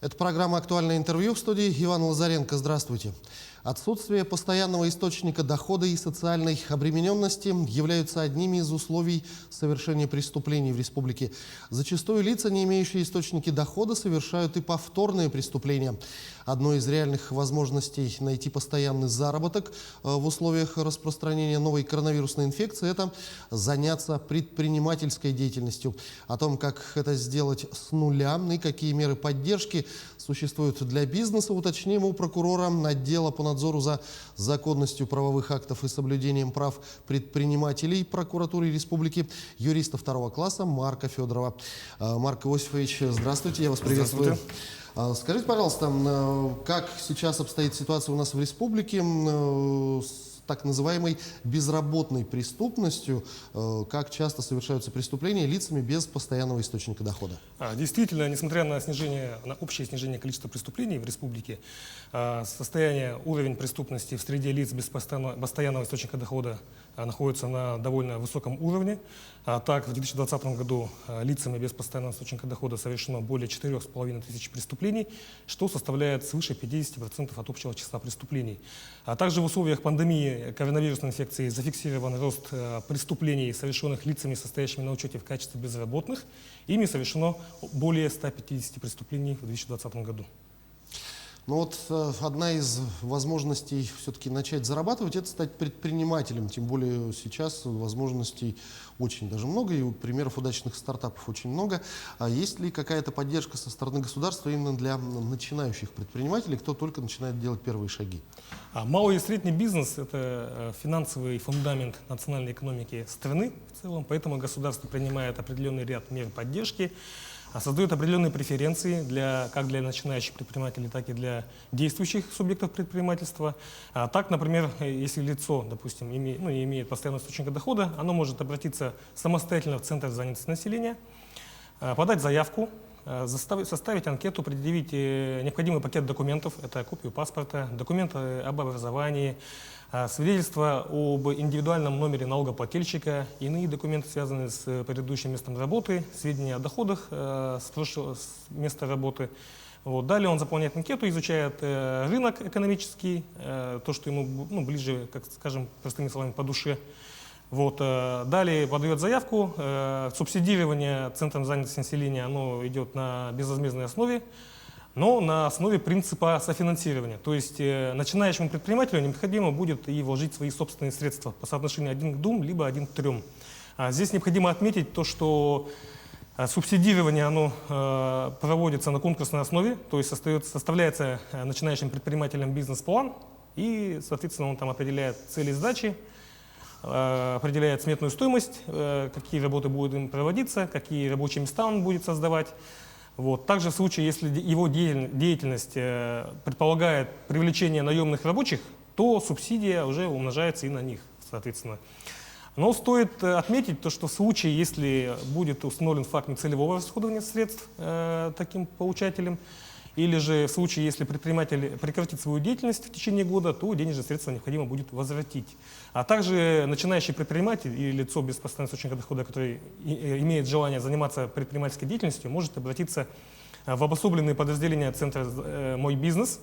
Это программа «Актуальное интервью», в студии Иван Лазаренко. Здравствуйте. Отсутствие постоянного источника дохода и социальной обремененности являются одними из условий совершения преступлений в республике. Зачастую лица, не имеющие источники дохода, совершают и повторные преступления. Одной из реальных возможностей найти постоянный заработок в условиях распространения новой коронавирусной инфекции – это заняться предпринимательской деятельностью. О том, как это сделать с нуля и какие меры поддержки существуют для бизнеса, уточним у прокурора отдела по надзору за законностью правовых актов и соблюдением прав предпринимателей прокуратуры республики, юриста второго класса Марка Федорова. Марк Иосифович, здравствуйте, я вас приветствую. Скажите, пожалуйста, как сейчас обстоит ситуация у нас в республике с так называемой безработной преступностью? Как часто совершаются преступления лицами без постоянного источника дохода? Действительно, несмотря на общее снижение количества преступлений в республике, уровень преступности в среде лиц без постоянного источника дохода находится на довольно высоком уровне. Так, в 2020 году лицами без постоянного источника дохода совершено более 4500 преступлений, что составляет свыше 50% от общего числа преступлений. А также в условиях пандемии коронавирусной инфекции зафиксирован рост преступлений, совершенных лицами, состоящими на учете в качестве безработных. Ими совершено более 150 преступлений в 2020 году. Ну вот одна из возможностей все-таки начать зарабатывать – это стать предпринимателем. Тем более сейчас возможностей очень даже много, и примеров удачных стартапов очень много. А есть ли какая-то поддержка со стороны государства именно для начинающих предпринимателей, кто только начинает делать первые шаги? Малый и средний бизнес – это финансовый фундамент национальной экономики страны в целом, поэтому государство принимает определенный ряд мер поддержки, создает определенные преференции как для начинающих предпринимателей, так и для действующих субъектов предпринимательства. Так, например, если лицо, допустим, не имеет постоянного источника дохода, оно может обратиться самостоятельно в Центр занятости населения, подать заявку, составить анкету, предъявить необходимый пакет документов, это копию паспорта, документы об образовании, свидетельство об индивидуальном номере налогоплательщика, иные документы, связанные с предыдущим местом работы, сведения о доходах с места работы. Далее он заполняет анкету, изучает рынок экономический, то, что ему ближе, как скажем, простыми словами, по душе. Далее подает заявку. Субсидирование Центром занятости населения оно идет на безвозмездной основе, но на основе принципа софинансирования. То есть начинающему предпринимателю необходимо будет и вложить свои собственные средства по соотношению 1 к 2, либо 1 к 3. Здесь необходимо отметить то, что субсидирование оно проводится на конкурсной основе, то есть составляется начинающим предпринимателем бизнес-план, и, соответственно, он там определяет цели сдачи, определяет сметную стоимость, какие работы будут им проводиться, какие рабочие места он будет создавать. Также в случае, если его деятельность предполагает привлечение наемных рабочих, то субсидия уже умножается и на них, соответственно. Но стоит отметить то, что в случае, если будет установлен факт нецелевого расходования средств таким получателем, или же в случае, если предприниматель прекратит свою деятельность в течение года, то денежные средства необходимо будет возвратить. А также начинающий предприниматель или лицо без постоянного источника дохода, который имеет желание заниматься предпринимательской деятельностью, может обратиться в обособленные подразделения Центра «Мой бизнес».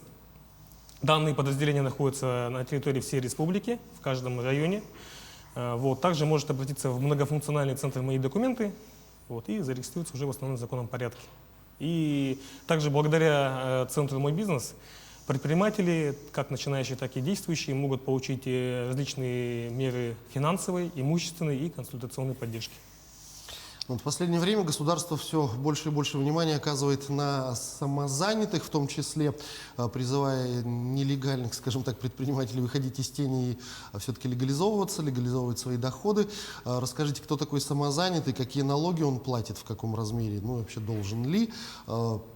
Данные подразделения находятся на территории всей республики, в каждом районе. Также может обратиться в многофункциональный центр «Мои документы» и зарегистрироваться уже в основном законном порядке. И также благодаря Центру «Мой бизнес» предприниматели, как начинающие, так и действующие, могут получить различные меры финансовой, имущественной и консультационной поддержки. В последнее время государство все больше и больше внимания оказывает на самозанятых, в том числе призывая нелегальных, скажем так, предпринимателей выходить из тени и все-таки легализовываться, легализовывать свои доходы. Расскажите, кто такой самозанятый, какие налоги он платит, в каком размере, вообще должен ли,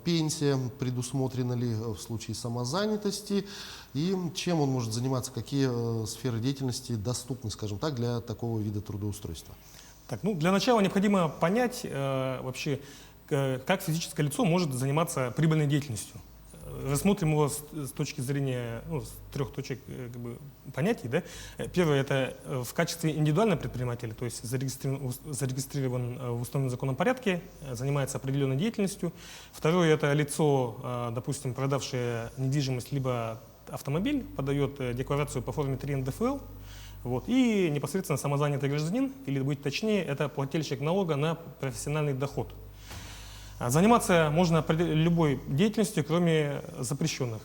пенсия предусмотрена ли в случае самозанятости, и чем он может заниматься, какие сферы деятельности доступны, скажем так, для такого вида трудоустройства. Для начала необходимо понять вообще, как физическое лицо может заниматься прибыльной деятельностью. Рассмотрим его с точки зрения, ну, с трех точек как бы, понятий. Да? Первое — это в качестве индивидуального предпринимателя, то есть зарегистрирован в установленном законном порядке, занимается определенной деятельностью. Второе — это лицо, допустим, продавшее недвижимость либо автомобиль, подает декларацию по форме 3 НДФЛ. Вот, и непосредственно самозанятый гражданин, или быть точнее, это плательщик налога на профессиональный доход. Заниматься можно любой деятельностью, кроме запрещенных.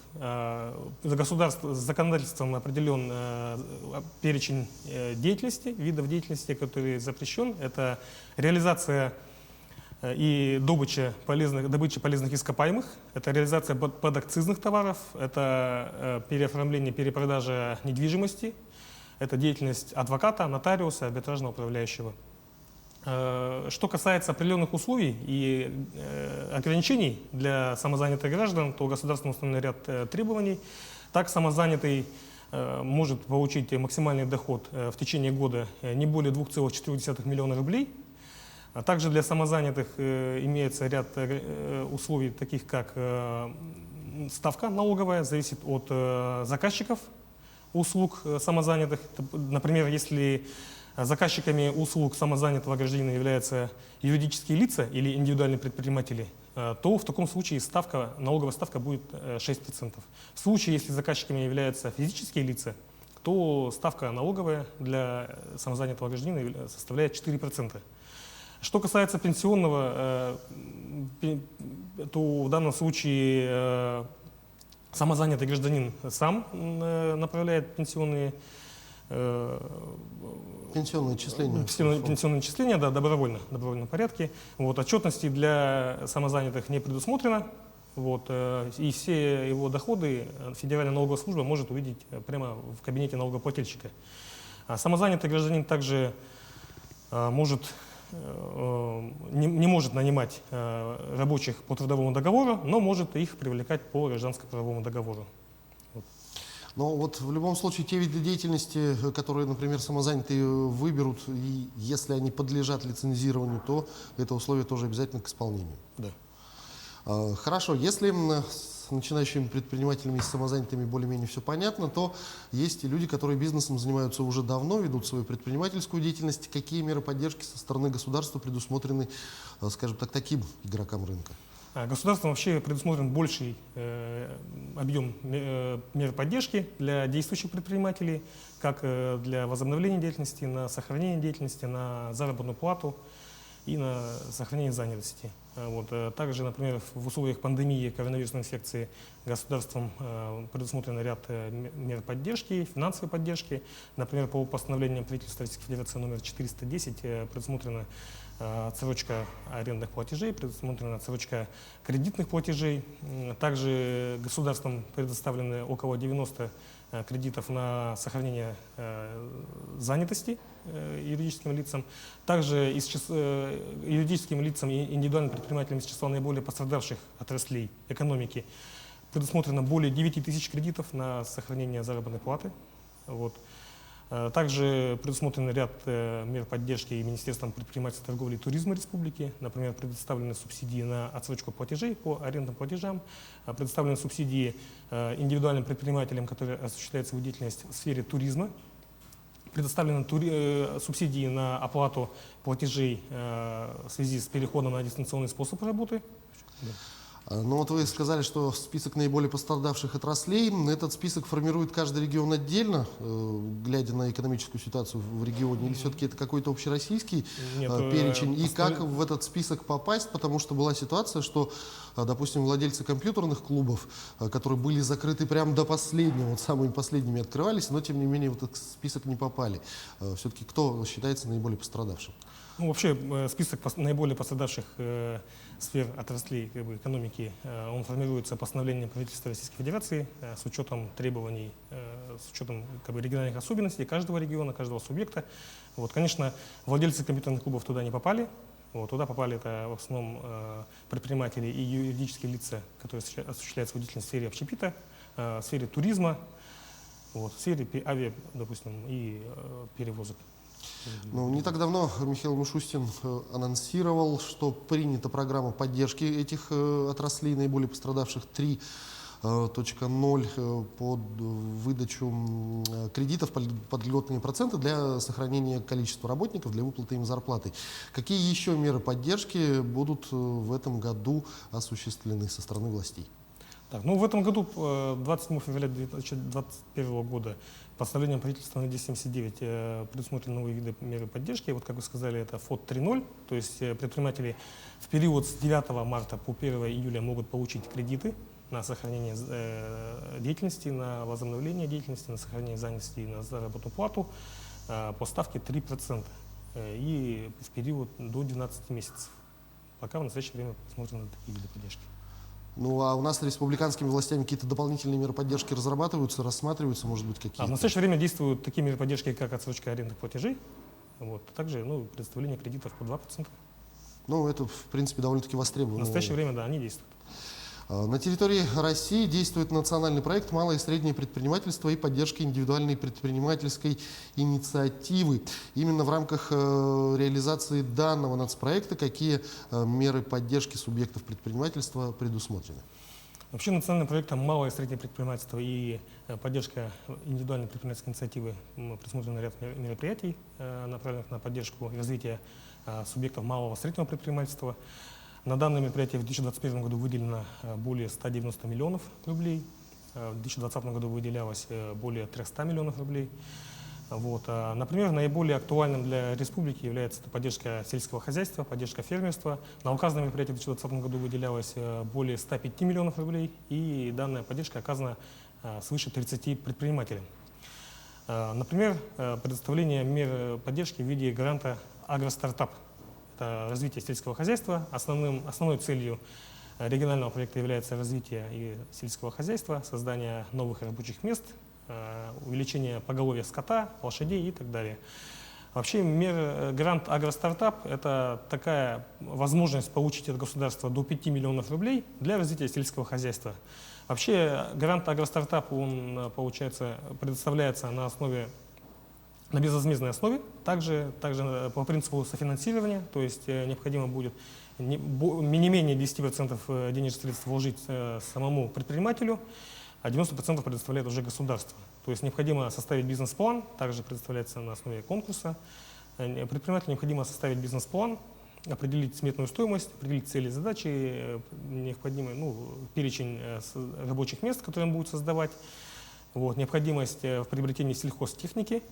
Законодательством определен перечень деятельности, видов деятельности, которые запрещен. Это реализация и добыча полезных ископаемых, это реализация подакцизных товаров, это переоформление, перепродажа недвижимости, это деятельность адвоката, нотариуса, арбитражного управляющего. Что касается определенных условий и ограничений для самозанятых граждан, то государством установлен ряд требований. Так, самозанятый может получить максимальный доход в течение года не более 2,4 миллиона рублей. Также для самозанятых имеется ряд условий, таких как ставка налоговая, зависит от заказчиков услуг самозанятых. Например, если заказчиками услуг самозанятого гражданина являются юридические лица или индивидуальные предприниматели, то в таком случае налоговая ставка будет 6%. В случае, если заказчиками являются физические лица, то ставка налоговая для самозанятого гражданина составляет 4%. Что касается пенсионного, то в данном случае самозанятый гражданин сам направляет пенсионные отчисления, да, добровольно, в добровольном порядке. Вот, отчетности для самозанятых не предусмотрено. Вот, и все его доходы Федеральная налоговая служба может увидеть прямо в кабинете налогоплательщика. Самозанятый гражданин также не может нанимать рабочих по трудовому договору, но может их привлекать по гражданско-правовому договору. Но вот в любом случае те виды деятельности, которые, например, самозанятые выберут, и если они подлежат лицензированию, то это условие тоже обязательно к исполнению. Да. Хорошо, если с начинающими предпринимателями и с самозанятыми более-менее все понятно, то есть и люди, которые бизнесом занимаются уже давно, ведут свою предпринимательскую деятельность. Какие меры поддержки со стороны государства предусмотрены, скажем так, таким игрокам рынка? Государством вообще предусмотрен больший объем мер поддержки для действующих предпринимателей, как для возобновления деятельности, на сохранение деятельности, на заработную плату и на сохранение занятости. Вот. Также, например, в условиях пандемии коронавирусной инфекции государством предусмотрен ряд мер поддержки, финансовой поддержки. Например, по постановлению правительства Российской Федерации номер 410 предусмотрена отсрочка арендных платежей, предусмотрена отсрочка кредитных платежей. Также государством предоставлены около 90 кредитов на сохранение занятости юридическим лицам. Также юридическим лицам и индивидуальным предпринимателям из числа наиболее пострадавших отраслей экономики предусмотрено более 9 тысяч кредитов на сохранение заработной платы. Вот. Также предусмотрен ряд мер поддержки и Министерством предпринимательства, торговли и туризма республики. Например, предоставлены субсидии на отсрочку платежей по арендным платежам, предоставлены субсидии индивидуальным предпринимателям, которые осуществляют свою деятельность в сфере туризма. Предоставлены субсидии на оплату платежей в связи с переходом на дистанционный способ работы. Ну вот вы сказали, что список наиболее пострадавших отраслей. Этот список формирует каждый регион отдельно, глядя на экономическую ситуацию в регионе, или все-таки это какой-то общероссийский перечень? И как в этот список попасть? Потому что была ситуация, что, допустим, владельцы компьютерных клубов, которые были закрыты прямо до последнего, вот самыми последними открывались, но тем не менее в этот список не попали. Все-таки кто считается наиболее пострадавшим? Ну, вообще список наиболее пострадавших сфер отраслей экономики, он формируется постановлением правительства Российской Федерации с учетом требований, с учетом региональных особенностей каждого региона, каждого субъекта. Вот, конечно, владельцы компьютерных клубов туда не попали. Вот, туда попали это в основном предприниматели и юридические лица, которые осуществляют свою деятельность в сфере общепита, в сфере туризма, вот, в сфере авиа, допустим, и перевозок. Ну, не так давно Михаил Мишустин анонсировал, что принята программа поддержки этих отраслей, наиболее пострадавших 3. 2.0 под выдачу кредитов под льготные проценты для сохранения количества работников, для выплаты им зарплаты. Какие еще меры поддержки будут в этом году осуществлены со стороны властей? Так, ну, в этом году, 27 февраля 2021 года, постановлением правительства номер 279 предусмотрены новые виды меры поддержки. Вот, как вы сказали, это ФОД 3.0, то есть предприниматели в период с 9 марта по 1 июля могут получить кредиты на сохранение деятельности, на возобновление деятельности, на сохранение занятости и на заработную плату по ставке 3%. И в период до 12 месяцев. Пока в настоящее время посмотрим на такие виды поддержки. Ну, а у нас республиканскими властями какие-то дополнительные меры поддержки разрабатываются, рассматриваются, может быть, какие-то? В настоящее время действуют такие меры поддержки, как отсрочка арендных платежей, вот, а также предоставление кредитов по 2%. Ну, это, в принципе, довольно-таки востребовано. В настоящее время, да, они действуют. На территории России действует национальный проект «Малое и среднее предпринимательство» и поддержка индивидуальной предпринимательской инициативы. Именно в рамках реализации данного нацпроекта какие меры поддержки субъектов предпринимательства предусмотрены? Вообще национальным проектом «Малое и среднее предпринимательство» и поддержка индивидуальной предпринимательской инициативы предусмотрен ряд мероприятий, направленных на поддержку и развитие субъектов малого и среднего предпринимательства. На данное мероприятие в 2021 году выделено более 190 миллионов рублей, в 2020 году выделялось более 300 миллионов рублей. Вот. Например, наиболее актуальным для республики является поддержка сельского хозяйства, поддержка фермерства. На указанное мероприятие в 2020 году выделялось более 105 миллионов рублей, и данная поддержка оказана свыше 30 предпринимателям. Например, предоставление мер поддержки в виде гранта «Агростартап». Это развитие сельского хозяйства. Основной целью регионального проекта является развитие и сельского хозяйства, создание новых рабочих мест, увеличение поголовья скота, лошадей и так далее. Вообще грант «Агростартап» — это такая возможность получить от государства до 5 миллионов рублей для развития сельского хозяйства. Вообще грант «Агростартап» он, получается, предоставляется на безвозмездной основе, также по принципу софинансирования, то есть необходимо будет не менее 10% денежных средств вложить самому предпринимателю, а 90% предоставляет уже государство. То есть необходимо составить бизнес-план, также предоставляется на основе конкурса. Предпринимателю необходимо составить бизнес-план, определить сметную стоимость, определить цели и задачи, необходимый перечень рабочих мест, которые он будет создавать, необходимость в приобретении сельхозтехники.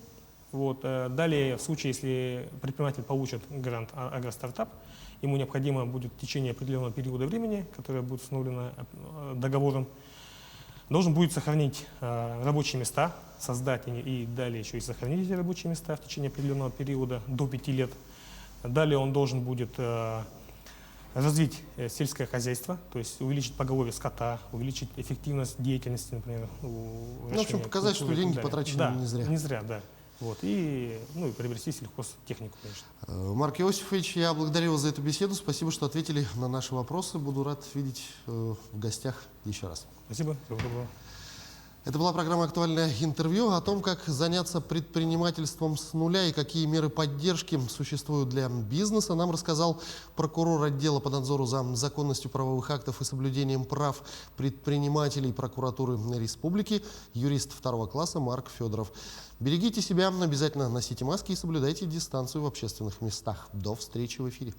Далее, в случае, если предприниматель получит грант «Агростартап», ему необходимо будет в течение определенного периода времени, которое будет установлено договором, должен будет сохранить рабочие места, создать и далее еще и сохранить эти рабочие места в течение определенного периода до 5 лет. Далее он должен будет развить сельское хозяйство, то есть увеличить поголовье скота, увеличить эффективность деятельности, например. В общем, показать, что деньги потрачены не зря. Не зря, да. И приобрести сельхозтехнику, конечно. Марк Иосифович, я благодарю вас за эту беседу. Спасибо, что ответили на наши вопросы. Буду рад видеть в гостях еще раз. Спасибо. Всего доброго. Это была программа «Актуальное интервью» о том, как заняться предпринимательством с нуля и какие меры поддержки существуют для бизнеса. Нам рассказал прокурор отдела по надзору за законностью правовых актов и соблюдением прав предпринимателей прокуратуры республики, юрист 2 класса Марк Федоров. Берегите себя, обязательно носите маски и соблюдайте дистанцию в общественных местах. До встречи в эфире.